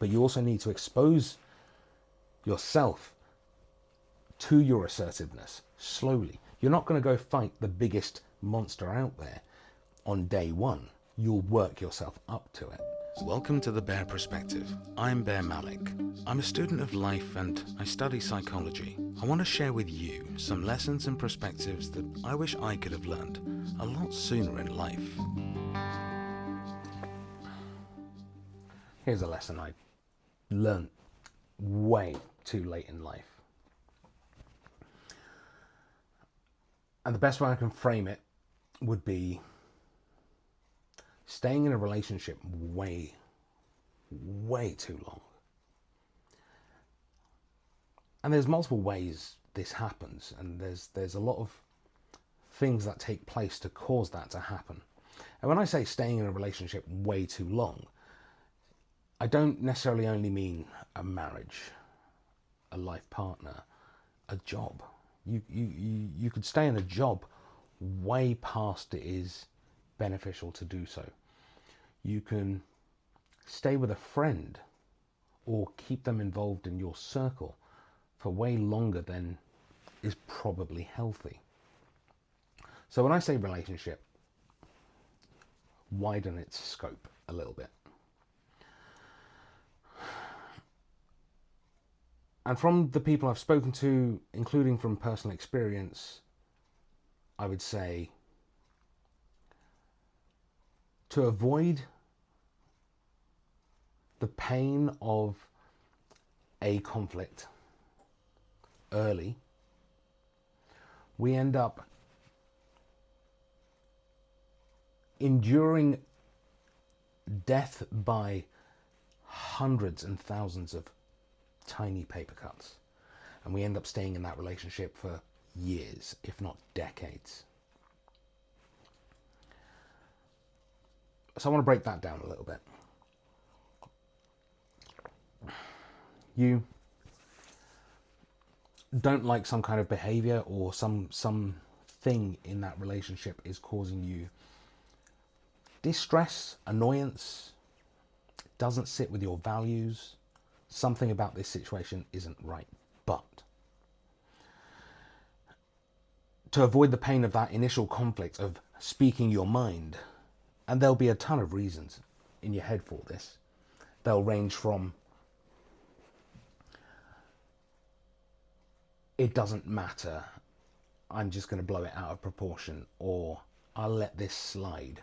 But you also need to expose yourself to your assertiveness slowly. You're not going to go fight the biggest monster out there on day one. You'll work yourself up to it. Welcome to The Bear Perspective. I'm Bear Malik. I'm a student of life and I study psychology. I want to share with you some lessons and perspectives that I wish I could have learned a lot sooner in life. Here's a lesson I learned way too late in life. And the best way I can frame it would be staying in a relationship way too long. And there's multiple ways this happens, and there's a lot of things that take place to cause that to happen. And when I say staying in a relationship way too long, I don't necessarily only mean a marriage, a life partner, a job. You could stay in a job way past it is beneficial to do so. You can stay with a friend or keep them involved in your circle for way longer than is probably healthy. So when I say relationship, widen its scope a little bit. And from the people I've spoken to, including from personal experience, I would say to avoid the pain of a conflict early, we end up enduring death by hundreds and thousands of tiny paper cuts, and we end up staying in that relationship for years, if not decades. So I want to break that down a little bit. You don't like some kind of behavior or some thing in that relationship is causing you distress, annoyance, doesn't sit with your values. Something about this situation isn't right. But to avoid the pain of that initial conflict of speaking your mind, and there'll be a ton of reasons in your head for this. They'll range from it doesn't matter, I'm just going to blow it out of proportion, or I'll let this slide.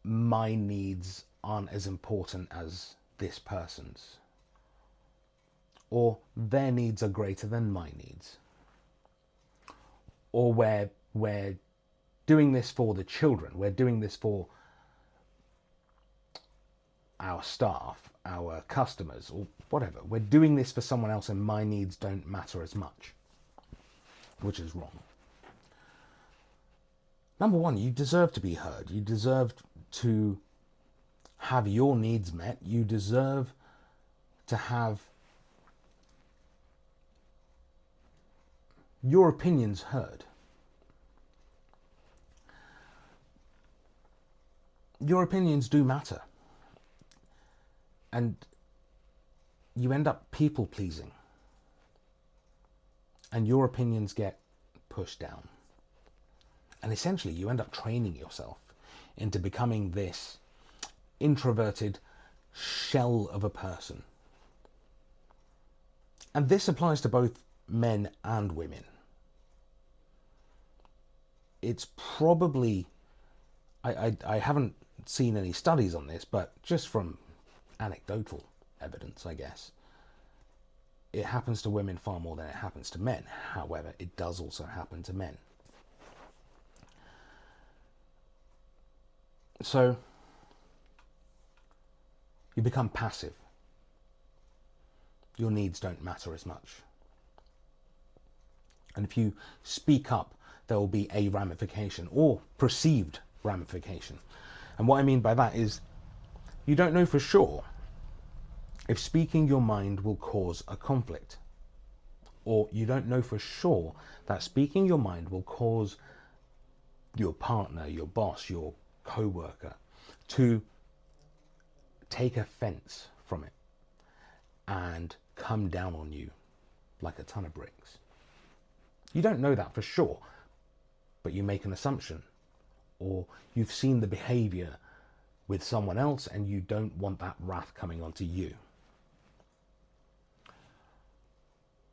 My needs aren't as important as this person's. Or their needs are greater than my needs. Or we're doing this for the children. We're doing this for our staff, our customers, or whatever. We're doing this for someone else and my needs don't matter as much, which is wrong. Number one, you deserve to be heard. You deserve to have your needs met. You deserve to have your opinions heard. Your opinions do matter. And you end up people pleasing. And your opinions get pushed down. And essentially you end up training yourself into becoming this introverted shell of a person. And this applies to both men and women. It's probably, I haven't seen any studies on this, but just from anecdotal evidence, I guess, it happens to women far more than it happens to men. However, it does also happen to men. So you become passive. Your needs don't matter as much. And if you speak up, there will be a ramification or perceived ramification. And what I mean by that is you don't know for sure if speaking your mind will cause a conflict, or you don't know for sure that speaking your mind will cause your partner, your boss, your co-worker to take offense from it. and come down on you like a ton of bricks. You don't know that for sure, but you make an assumption, or you've seen the behavior with someone else and you don't want that wrath coming onto you.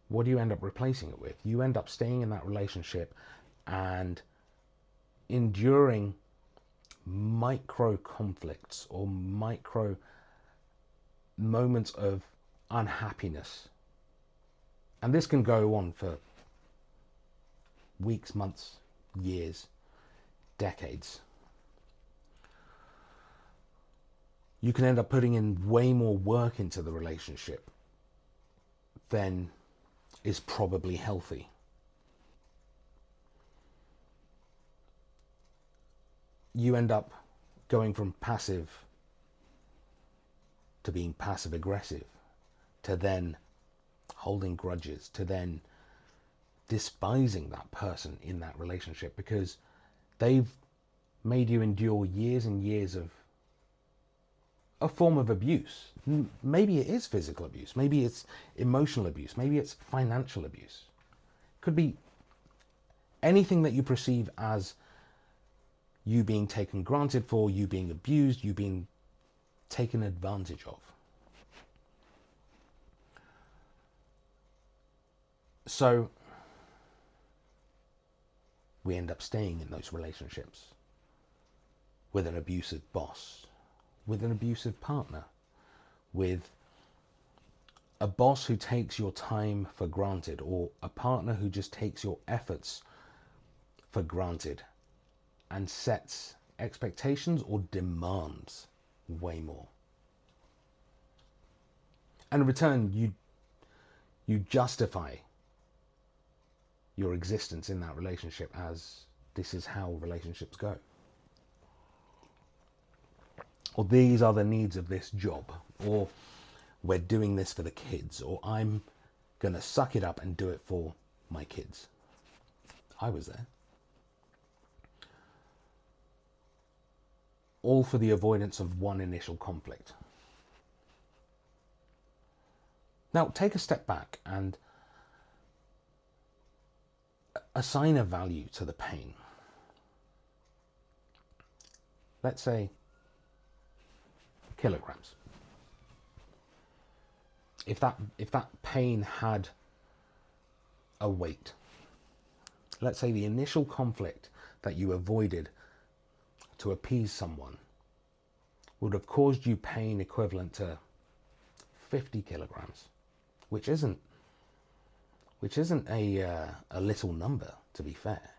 What do you end up replacing it with? You end up staying in that relationship and enduring micro conflicts or micro moments of unhappiness. And this can go on for weeks, months, years, decades. You can end up putting in way more work into the relationship than is probably healthy. You end up going from passive to being passive aggressive, to then holding grudges, to then despising that person in that relationship because they've made you endure years and years of a form of abuse. Maybe it is physical abuse, maybe it's emotional abuse, maybe it's financial abuse. It could be anything that you perceive as you being taken granted for, you being abused, you being taken advantage of. So we end up staying in those relationships with an abusive boss, with an abusive partner, with a boss who takes your time for granted, or a partner who just takes your efforts for granted and sets expectations or demands way more. And in return, you justify your existence in that relationship as this is how relationships go. Or these are the needs of this job, or we're doing this for the kids, or I'm gonna suck it up and do it for my kids. I was there. All for the avoidance of one initial conflict. Now, take a step back and assign a value to the pain. Let's say kilograms. If that pain had a weight, let's say the initial conflict that you avoided to appease someone would have caused you pain equivalent to 50 kilograms, which isn't a little number, to be fair.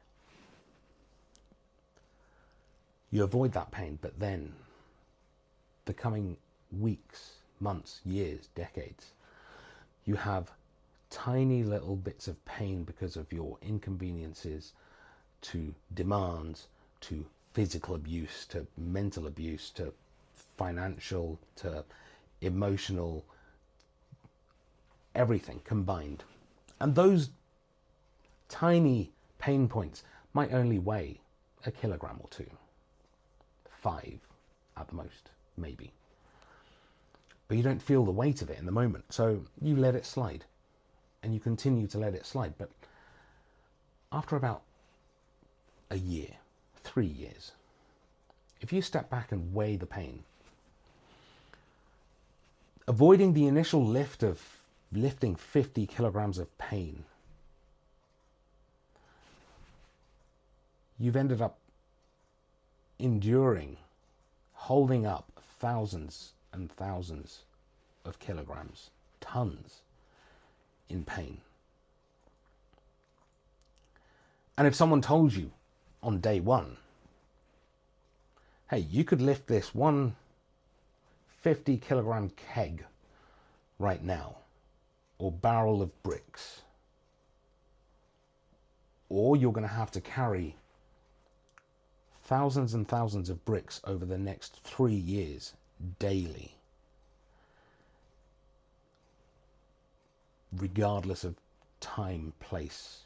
You avoid that pain, but then the coming weeks, months, years, decades, you have tiny little bits of pain because of your inconveniences to demands, to physical abuse, to mental abuse, to financial, to emotional, everything combined. And those tiny pain points might only weigh a kilogram or two, 5 at the most, maybe. But you don't feel the weight of it in the moment, so you let it slide, and you continue to let it slide. But after about a year, 3 years, if you step back and weigh the pain, avoiding the initial lift of lifting 50 kilograms of pain, you've ended up enduring, holding up thousands and thousands of kilograms, tons in pain. And if someone told you on day one, hey, you could lift this 150 kilogram keg right now, or barrel of bricks, or you're going to have to carry thousands and thousands of bricks over the next 3 years daily, regardless of time, place,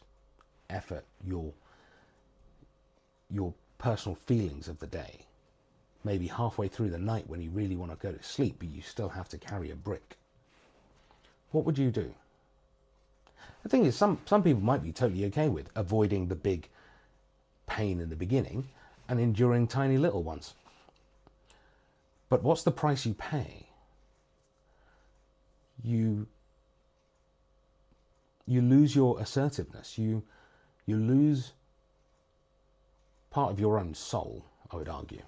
effort, your personal feelings of the day. Maybe halfway through the night when you really want to go to sleep, but you still have to carry a brick. what would you do? The thing is, some people might be totally okay with avoiding the big pain in the beginning and enduring tiny little ones. But what's the price you pay? You lose your assertiveness. You lose part of your own soul, I would argue.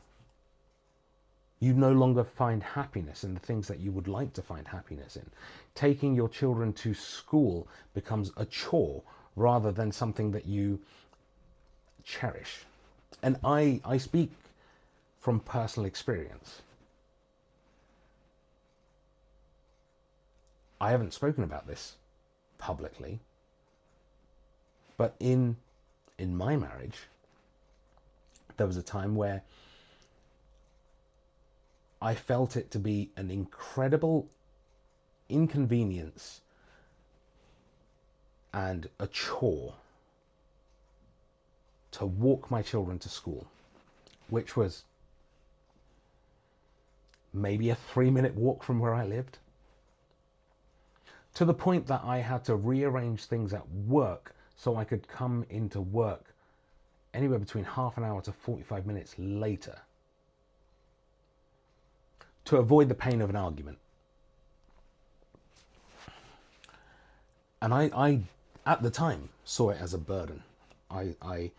You no longer find happiness in the things that you would like to find happiness in. Taking your children to school becomes a chore rather than something that you cherish. And I speak from personal experience. I haven't spoken about this publicly, but in my marriage, there was a time where I felt it to be an incredible inconvenience and a chore to walk my children to school, which was maybe a 3-minute walk from where I lived, to the point that I had to rearrange things at work so I could come into work anywhere between half an hour to 45 minutes later to avoid the pain of an argument. And I at the time, saw it as a burden. I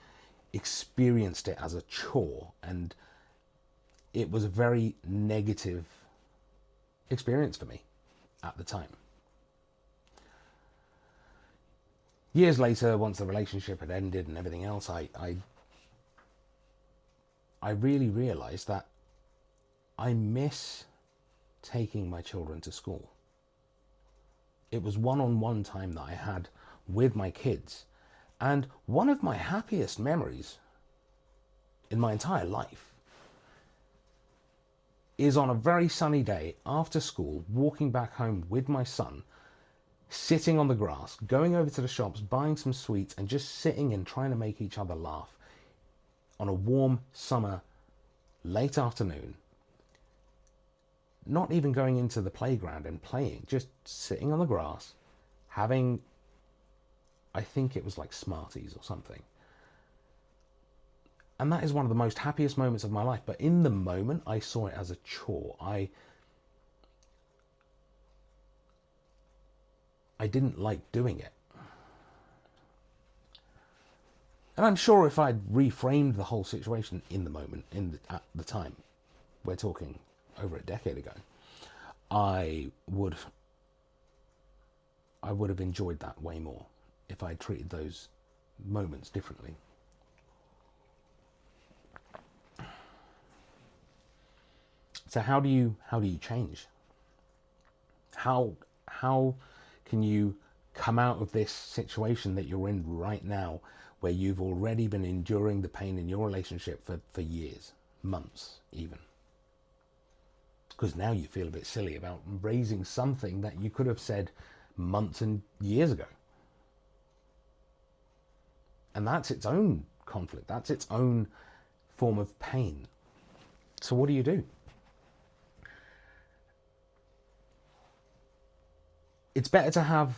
experienced it as a chore, and it was a very negative experience for me at the time. Years later, once the relationship had ended and everything else, I really realized that I miss taking my children to school. It was one-on-one time that I had with my kids, and one of my happiest memories in my entire life is on a very sunny day after school, walking back home with my son, sitting on the grass, going over to the shops, buying some sweets, and just sitting and trying to make each other laugh on a warm summer late afternoon. Not even going into the playground and playing, just sitting on the grass, having, I think it was like Smarties or something. And that is one of the most happiest moments of my life. But in the moment, I saw it as a chore. I didn't like doing it. And I'm sure if I'd reframed the whole situation in the moment, at the time, we're talking over a decade ago, I would have enjoyed that way more if I treated those moments differently. So how do you change? How can you come out of this situation that you're in right now, where you've already been enduring the pain in your relationship for years, months even? Because now you feel a bit silly about raising something that you could have said months and years ago. And that's its own conflict. That's its own form of pain. So what do you do? It's better to have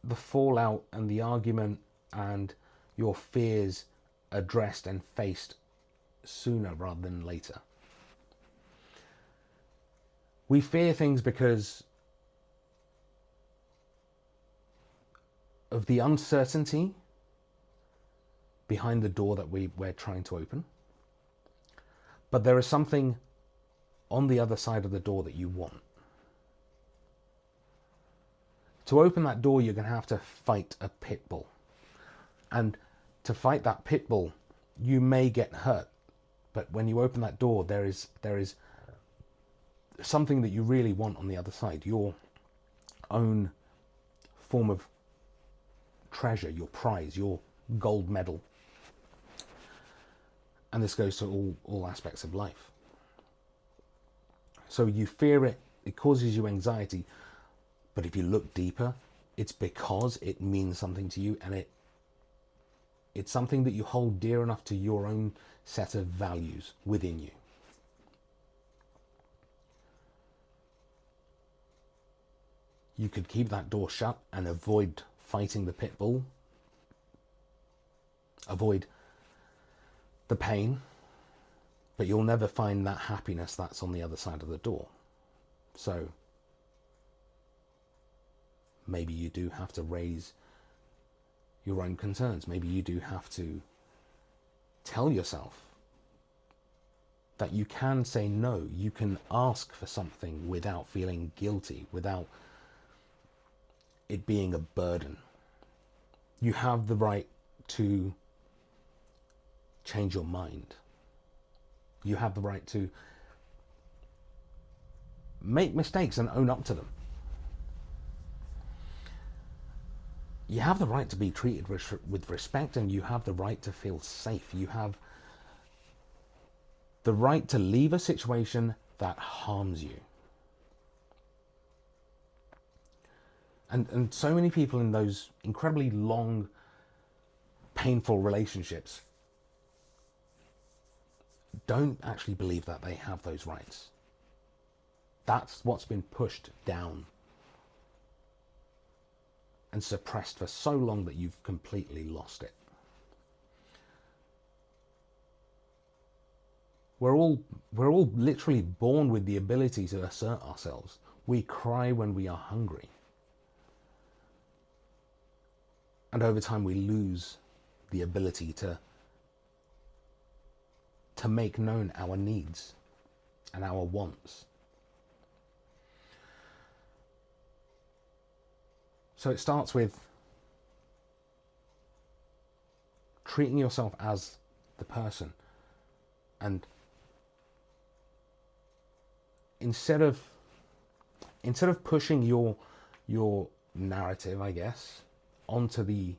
the fallout and the argument and your fears addressed and faced sooner rather than later. We fear things because of the uncertainty behind the door that we're trying to open. But there is something on the other side of the door that you want. To open that door, you're going to have to fight a pit bull. And to fight that pit bull, you may get hurt. But when you open that door, there is something that you really want on the other side. Your own form of treasure, your prize, your gold medal. And this goes to all aspects of life. So you fear it, it causes you anxiety. But if you look deeper, it's because it means something to you, and it's something that you hold dear enough to your own set of values within you. You could keep that door shut and avoid fighting the pit bull, avoid the pain, but you'll never find that happiness that's on the other side of the door. So maybe you do have to raise your own concerns. Maybe you do have to tell yourself that you can say no. You can ask for something without feeling guilty, without it being a burden. You have the right to change your mind. You have the right to make mistakes and own up to them. You have the right to be treated with respect, and you have the right to feel safe. You have the right to leave a situation that harms you. And so many people in those incredibly long, painful relationships don't actually believe that they have those rights. That's what's been pushed down and suppressed for so long that you've completely lost it. We're all literally born with the ability to assert ourselves. We cry when we are hungry. And over time we lose the ability to make known our needs and our wants. So it starts with treating yourself as the person, and instead of pushing your narrative, I guess, onto the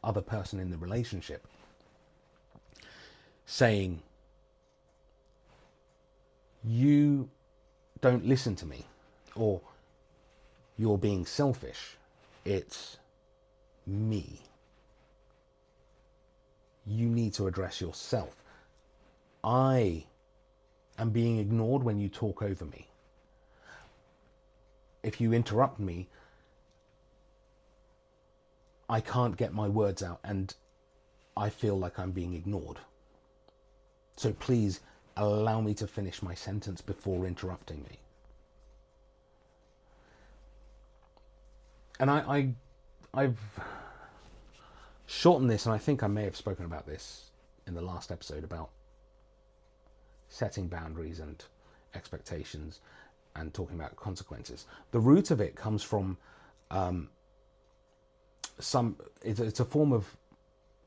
other person in the relationship, saying, you don't listen to me, or you're being selfish, it's me. You need to address yourself. I am being ignored when you talk over me. If you interrupt me, I can't get my words out and I feel like I'm being ignored. So please allow me to finish my sentence before interrupting me. And I've shortened this, and I think I may have spoken about this in the last episode about setting boundaries and expectations and talking about consequences. The root of it comes from it's a form of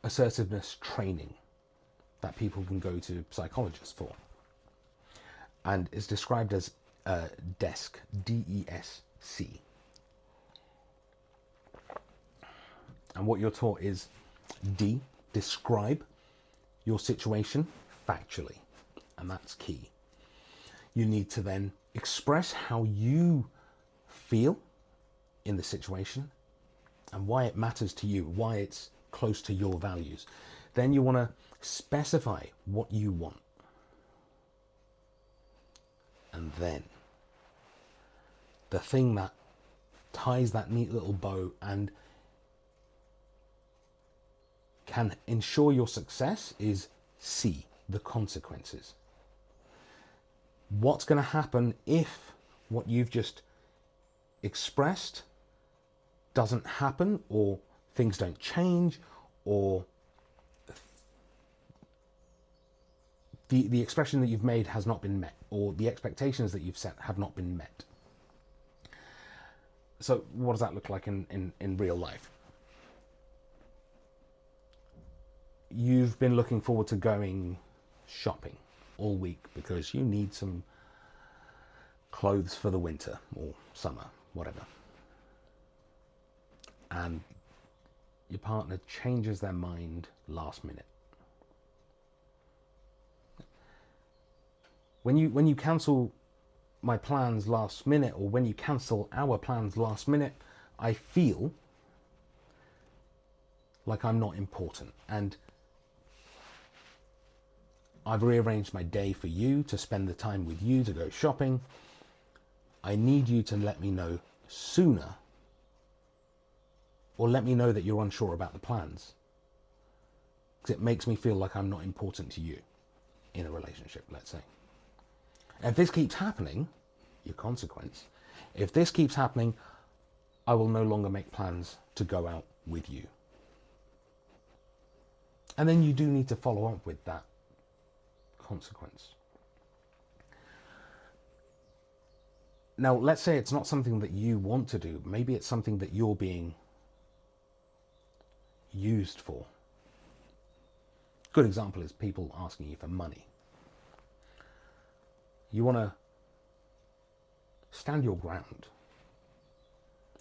assertiveness training that people can go to psychologists for, and it's described as DESC, D-E-S-C. And what you're taught is D, describe your situation factually, and that's key. You need to then express how you feel in the situation and why it matters to you, why it's close to your values. Then you want to specify what you want. And then the thing that ties that neat little bow and can ensure your success is C, the consequences. What's going to happen if what you've just expressed doesn't happen, or things don't change, or the expression that you've made has not been met, or the expectations that you've set have not been met? So what does that look like in real life? You've been looking forward to going shopping all week because you need some clothes for the winter or summer, whatever. And your partner changes their mind last minute. When you cancel my plans last minute, or when you cancel our plans last minute, I feel like I'm not important, and I've rearranged my day for you, to spend the time with you, to go shopping. I need you to let me know sooner, or let me know that you're unsure about the plans, because it makes me feel like I'm not important to you in a relationship, let's say. And if this keeps happening, your consequence, if this keeps happening, I will no longer make plans to go out with you. And then you do need to follow up with that consequence. Now, let's say it's not something that you want to do. Maybe it's something that you're being used for. Good example is people asking you for money. You want to stand your ground.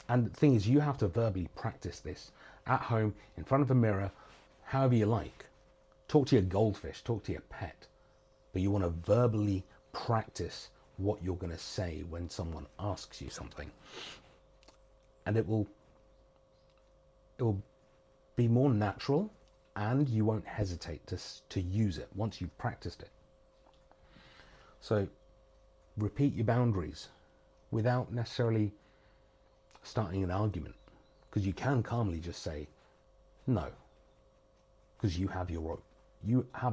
And the thing is, you have to verbally practice this at home, in front of a mirror, however you like. Talk to your goldfish, talk to your pet. But you want to verbally practice what you're going to say when someone asks you something. And it will be more natural, and you won't hesitate to use it once you've practiced it. So repeat your boundaries without necessarily starting an argument, because you can calmly just say no, because you have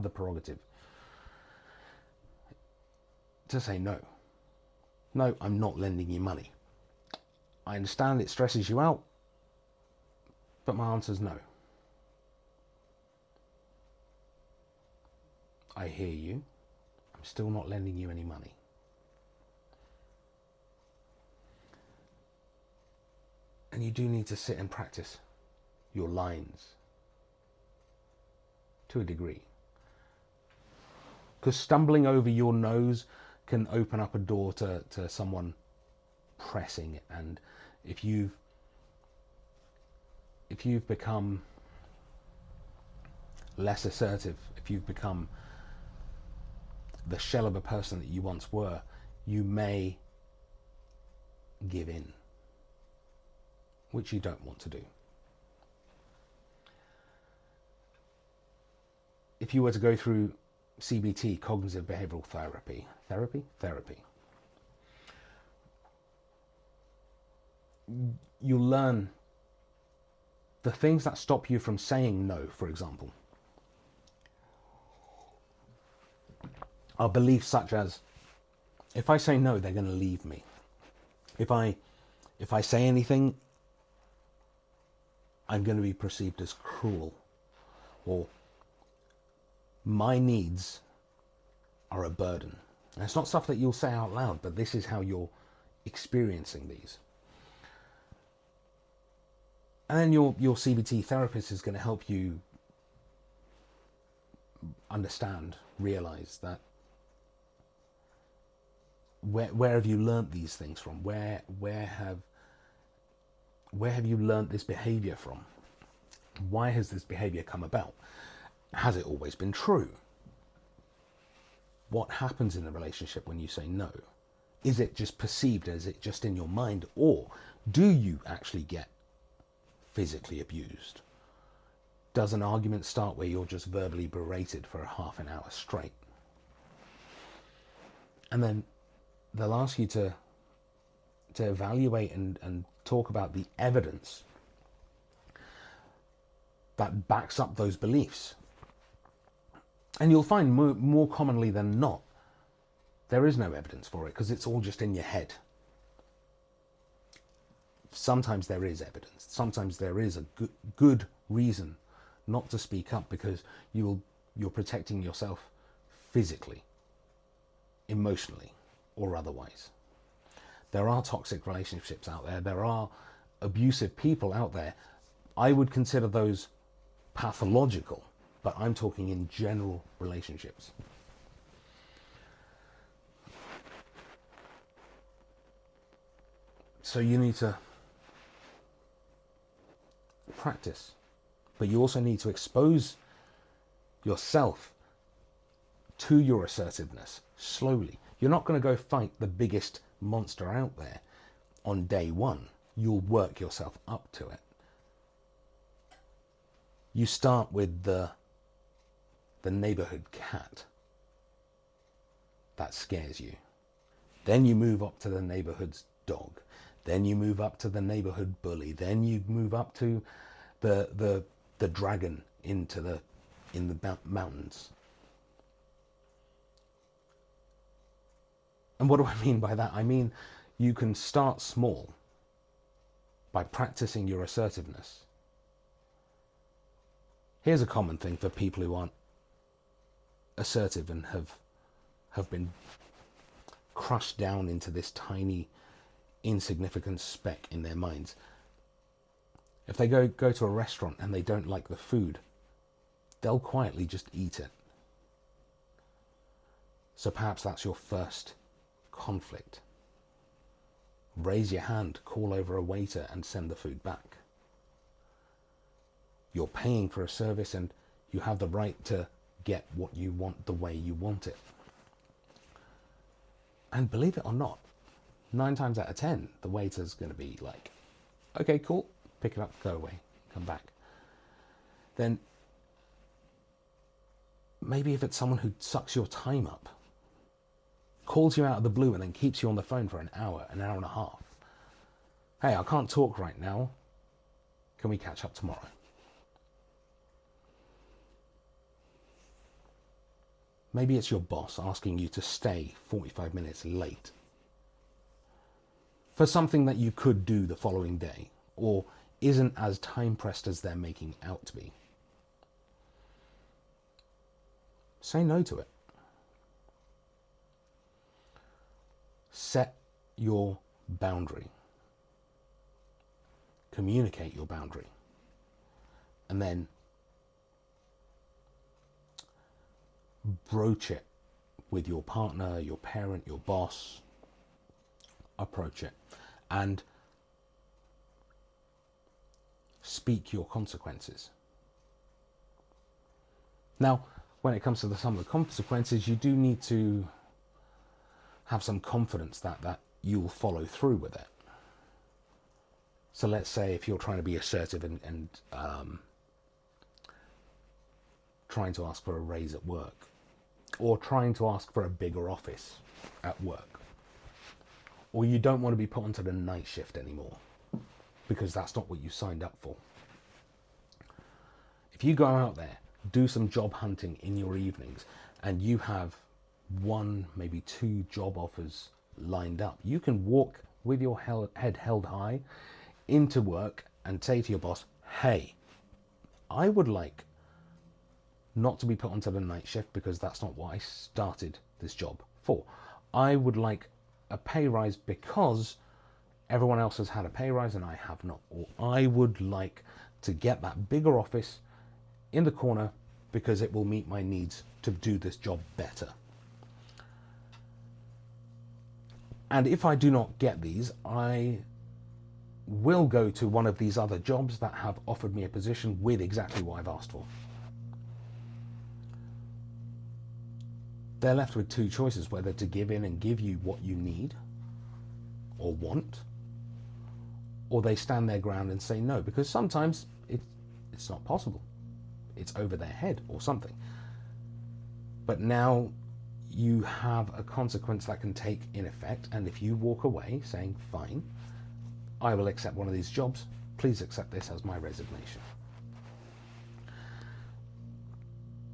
the prerogative to say no. No, I'm not lending you money. I understand it stresses you out, but my answer is no. I hear you. I'm still not lending you any money. And you do need to sit and practice your lines to a degree. Because stumbling over your nose can open up a door to someone pressing. And if you've become less assertive, if you've become the shell of a person that you once were, you may give in, which you don't want to do. If you were to go through CBT, cognitive behavioral therapy, you'll learn the things that stop you from saying no, for example, are beliefs such as, if I say no, they're going to leave me. If I say anything, I'm going to be perceived as cruel, or my needs are a burden. And it's not stuff that you'll say out loud, but this is how you're experiencing these. And then your CBT therapist is going to help you understand, realize that where have you learnt these things from? Where have you learnt this behavior from? Why has this behavior come about? Has it always been true? What happens in the relationship when you say no? Is it just perceived? Is it just in your mind? Or do you actually get physically abused? Does an argument start where you're just verbally berated for a half an hour straight? And then they'll ask you to evaluate and talk about the evidence that backs up those beliefs. And you'll find more commonly than not, there is no evidence for it, because it's all just in your head. Sometimes there is evidence. Sometimes there is a good reason not to speak up, because you're protecting yourself physically, emotionally, or otherwise. There are toxic relationships out there. There are abusive people out there. I would consider those pathological, but I'm talking in general relationships. So you need to practice, but you also need to expose yourself to your assertiveness slowly. You're not going to go fight the biggest monster out there on day one. You'll work yourself up to it. You start with the neighborhood cat that scares you. Then you move up to the neighborhood's dog. Then you move up to the neighborhood bully. Then you move up to the dragon in the mountains. And what do I mean by that? I mean, you can start small by practicing your assertiveness. Here's a common thing for people who aren't assertive and have been crushed down into this tiny, insignificant speck in their minds. If they go to a restaurant and they don't like the food, they'll quietly just eat it. So perhaps that's your first conflict. Raise your hand, call over a waiter and send the food back. You're paying for a service and you have the right to get what you want the way you want it. And believe it or not, 9 times out of 10, the waiter's going to be like, okay, cool, pick it up, go away, come back. Then maybe if it's someone who sucks your time up, calls you out of the blue and then keeps you on the phone for an hour and a half. Hey, I can't talk right now. Can we catch up tomorrow? Maybe it's your boss asking you to stay 45 minutes late for something that you could do the following day, or isn't as time pressed as they're making out to be. Say no to it. Set your boundary. Communicate your boundary. And then broach it with your partner, your parent, your boss. Approach it and speak your consequences. Now, when it comes to some of the consequences, you do need to have some confidence that you'll follow through with it. So let's say if you're trying to be assertive and trying to ask for a raise at work, or trying to ask for a bigger office at work, or you don't want to be put onto the night shift anymore because that's not what you signed up for. If you go out there, do some job hunting in your evenings, and you have 1, maybe 2 job offers lined up, you can walk with your head held high into work and say to your boss, hey, I would like not to be put onto the night shift because that's not what I started this job for. I would like a pay rise because everyone else has had a pay rise and I have not. Or I would like to get that bigger office in the corner because it will meet my needs to do this job better. And if I do not get these, I will go to one of these other jobs that have offered me a position with exactly what I've asked for. They're left with 2 choices, whether to give in and give you what you need or want, or they stand their ground and say no, because sometimes it's not possible. It's over their head or something. But now you have a consequence that can take in effect, and if you walk away saying, fine, I will accept one of these jobs, please accept this as my resignation.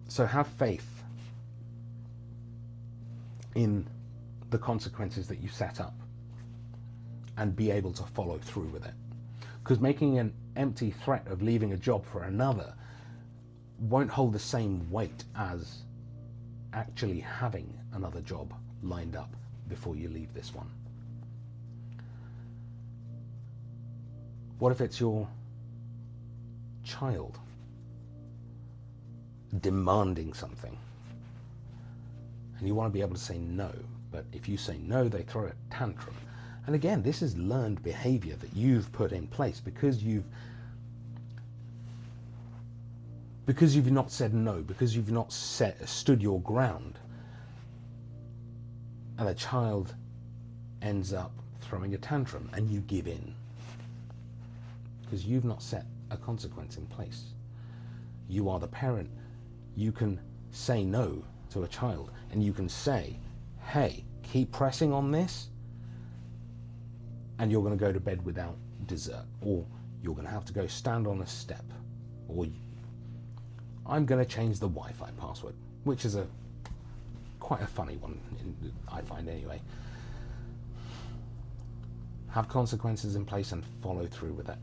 So have faith in the consequences that you set up and be able to follow through with it. Because making an empty threat of leaving a job for another won't hold the same weight as actually having another job lined up before you leave this one. What if it's your child demanding something and you want to be able to say no, but if you say no, they throw a tantrum? And again, this is learned behavior that you've put in place because you've not said no, because you've not stood your ground, and the child ends up throwing a tantrum and you give in because you've not set a consequence in place. You are the parent. You can say no to a child and you can say, hey, keep pressing on this and you're going to go to bed without dessert, or you're going to have to go stand on a step, or I'm going to change the Wi-Fi password, which is quite a funny one, I find anyway. Have consequences in place and follow through with it.